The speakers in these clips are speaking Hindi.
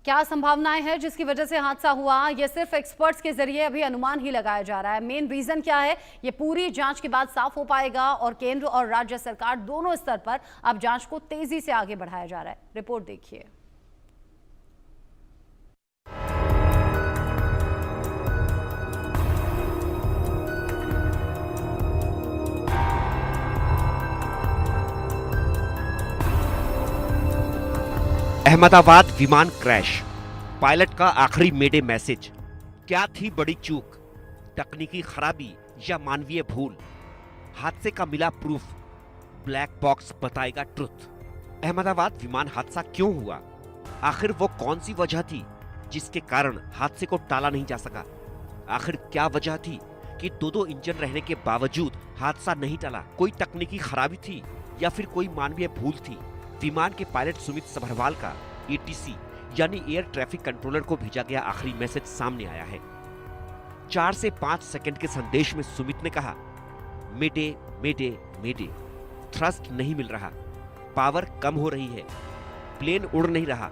क्या संभावनाएं हैं जिसकी वजह से हादसा हुआ? ये सिर्फ एक्सपर्ट्स के जरिए अभी अनुमान ही लगाया जा रहा है। मेन रीजन क्या है, ये पूरी जांच के बाद साफ हो पाएगा और केंद्र और राज्य सरकार दोनों स्तर पर अब जांच को तेजी से आगे बढ़ाया जा रहा है। रिपोर्ट देखिए। अहमदाबाद विमान क्रैश, पायलट का आखिरी मेडे मैसेज। क्या थी बड़ी चूक, तकनीकी खराबी या मानवीय भूल? हादसे का मिला प्रूफ, ब्लैक बॉक्स बताएगा ट्रुथ। अहमदाबाद विमान हादसा क्यों हुआ? आखिर वो कौन सी वजह थी जिसके कारण हादसे को टाला नहीं जा सका? आखिर क्या वजह थी कि दो इंजन रहने के बावजूद हादसा नहीं टला? कोई तकनीकी खराबी थी या फिर कोई मानवीय भूल थी? विमान के पायलट सुमित सभरवाल का एटीसी यानी एयर ट्रैफिक कंट्रोलर को भेजा गया आखिरी मैसेज सामने आया है। 4 से 5 सेकंड के संदेश में सुमित ने कहा, मेडे मेडे मेडे, थ्रस्ट नहीं मिल रहा, पावर कम हो रही है, प्लेन उड़ नहीं रहा,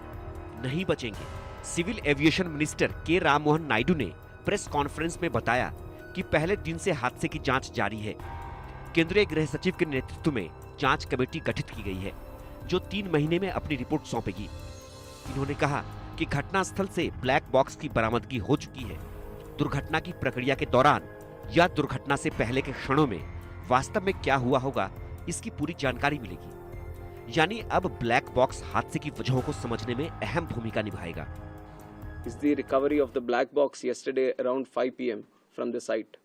नहीं बचेंगे। सिविल एविएशन मिनिस्टर के राममोहन नायडू ने प्रेस कॉन्फ्रेंस में बताया कि पहले दिन से हादसे की जांच जारी है। केंद्रीय गृह सचिव के नेतृत्व में जांच कमेटी गठित की गई है जो 3 महीने में अपनी रिपोर्ट सौंपेगी। इन्होंने कहा कि घटनास्थल से ब्लैक बॉक्स की बरामदगी हो चुकी है। दुर्घटना की प्रक्रिया के दौरान या दुर्घटना से पहले के क्षणों में वास्तव में क्या हुआ होगा, इसकी पूरी जानकारी मिलेगी। यानी अब ब्लैक बॉक्स हादसे की वजहों को समझने में अहम भूमिका निभाएगा। Is the recovery of the black box yesterday around 5 p.m. from the site.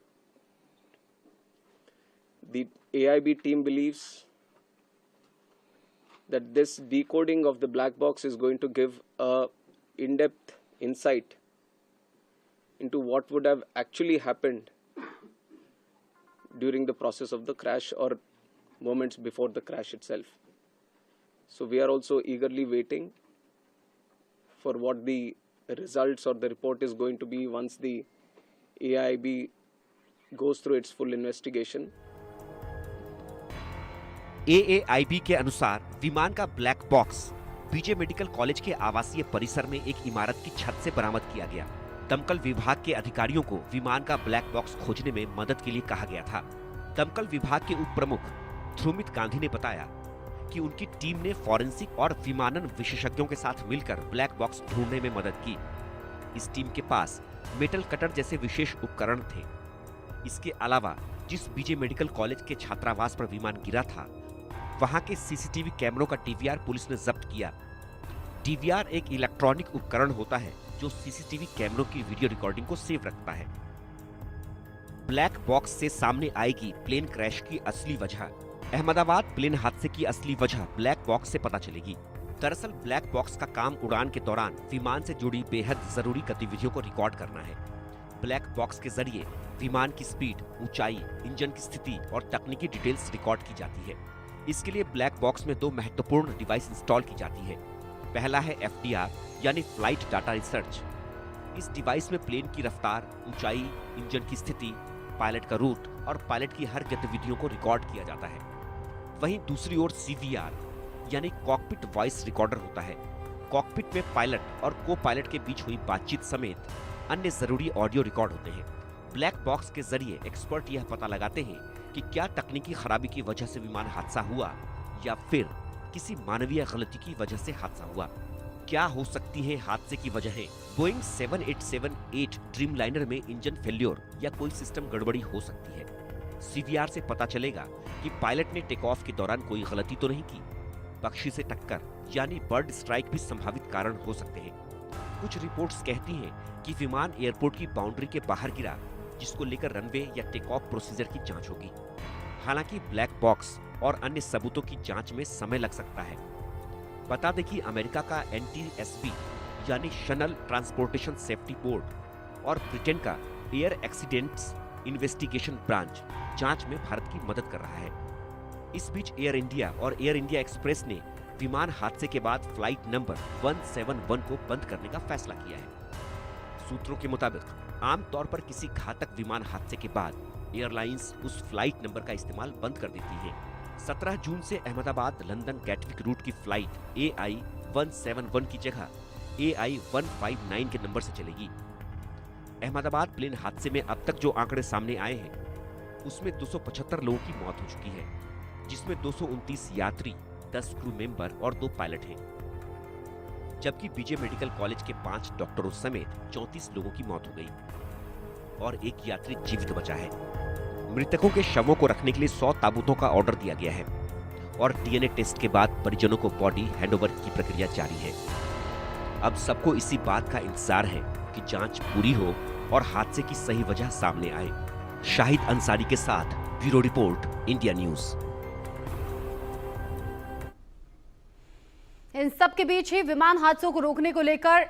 The AIB team believes that this decoding of the black box is going to give a in-depth insight into what would have actually happened during the process of the crash or moments before the crash itself. So we are also eagerly waiting for what the results or the report is going to be once the AIB goes through its full investigation. AAIB के अनुसार विमान का black box BJ medical college के आवासीय परिसर में एक इमारत की छत से बरामद किया गया। दमकल विभाग के अधिकारियों को विमान का ब्लैक बॉक्स खोजने में मदद के लिए कहा गया था। दमकल विभाग के उप प्रमुख ध्रुमित गांधी ने बताया कि उनकी टीम ने फॉरेंसिक और विमानन विशेषज्ञों के साथ मिलकर ब्लैक बॉक्स ढूंढने में मदद की। इस टीम के पास मेटल कटर जैसे विशेष उपकरण थे। इसके अलावा जिस बीजे मेडिकल कॉलेज के छात्रावास पर विमान गिरा था, वहां के सीसीटीवी कैमरों का डीवीआर पुलिस ने जब्त किया। डीवीआर एक इलेक्ट्रॉनिक उपकरण होता है जो सीसीटीवी कैमरों की वीडियो रिकॉर्डिंग को सेव रखता है। ब्लैक बॉक्स से सामने आएगी प्लेन क्रैश की असली वजह। अहमदाबाद प्लेन हादसे की असली वजह ब्लैक बॉक्स से पता चलेगी। दरअसल ब्लैक बॉक्स का काम उड़ान के दौरान विमान से जुड़ी बेहद जरूरी गतिविधियों को रिकॉर्ड करना है। ब्लैक बॉक्स के जरिए विमान की स्पीड, ऊंचाई, इंजन की स्थिति और तकनीकी डिटेल्स रिकॉर्ड की जाती है। इसके लिए ब्लैक बॉक्स में 2 महत्वपूर्ण डिवाइस इंस्टॉल की जाती है। पहला है FDR यानी फ्लाइट डाटा रिसर्च। इस डिवाइस में प्लेन की रफ्तार, ऊंचाई, इंजन की स्थिति, पायलट का रूट और पायलट की हर गतिविधियों को रिकॉर्ड किया जाता है। वहीं दूसरी ओर CVR यानी कॉकपिट वॉइस रिकॉर्डर होता है। कॉकपिट में पायलट और को पायलट के बीच हुई बातचीत समेत अन्य जरूरी ऑडियो रिकॉर्ड होते हैं। ब्लैक बॉक्स के जरिए एक्सपर्ट यह पता लगाते हैं कि क्या तकनीकी खराबी की वजह से विमान हादसा हुआ या फिर किसी मानवीय गलती की वजह से हादसा हुआ। क्या हो सकती है हादसे की वजहें? बोइंग 7878 ड्रीमलाइनर में इंजन फेल्योर या कोई सिस्टम गड़बड़ी हो सकती है। CVR से पता चलेगा कि पायलट ने टेक ऑफ के दौरान कोई गलती तो नहीं की। पक्षी से टक्कर यानी बर्ड स्ट्राइक भी संभावित कारण हो सकते हैं। कुछ रिपोर्ट्स कहती हैं कि विमान एयरपोर्ट की बाउंड्री के बाहर गिरा, जिसको लेकर रनवे या टेक ऑफ प्रोसीजर की जांच होगी। हालांकि ब्लैक बॉक्स और अन्य सबूतों की जांच में समय लग सकता है। बता दें कि अमेरिका का NTSB यानी नेशनल ट्रांसपोर्टेशन सेफ्टी बोर्ड और ब्रिटेन का एयर एक्सीडेंट्स इन्वेस्टिगेशन ब्रांच जांच में भारत की मदद कर रहा है। इस बीच एयर इंडिया और एयर इंडिया एक्सप्रेस ने विमान हादसे के बाद फ्लाइट नंबर 171 को बंद करने का फैसला किया है। सूत्रों के मुताबिक आमतौर पर किसी घातक विमान हादसे के बाद एयरलाइंस उस फ्लाइट नंबर का इस्तेमाल बंद कर देती है। 17 जून से अहमदाबाद लंदन गैटविक रूट की फ्लाइट AI 171 की जगह AI 159 के नंबर से चलेगी। अहमदाबाद प्लेन हादसे में अब तक जो आंकड़े सामने आए हैं उसमें 275 लोगों की मौत हो चुकी है, जिसमें 229 यात्री, 10 क्रू मेंबर और 2 पायलट हैं। जबकि बीजे मेडिकल कॉलेज के 5 डॉक्टरों समेत 34 लोगों की मौत हो गई और एक यात्री जीवित बचा है। मृतकों के शवों को रखने के लिए 100 ताबूतों का ऑर्डर दिया गया है और DNA टेस्ट के बाद परिजनों को बॉडी हैंडओवर की प्रक्रिया जारी है। अब सबको इसी बात का इंतजार है कि जांच पूरी हो और हादसे की सही वजह सामने आए। शाहिद अंसारी के साथ ब्यूरो रिपोर्ट, इंडिया न्यूज। इन सब के बीच ही विमान हादसों को रोकने को लेकर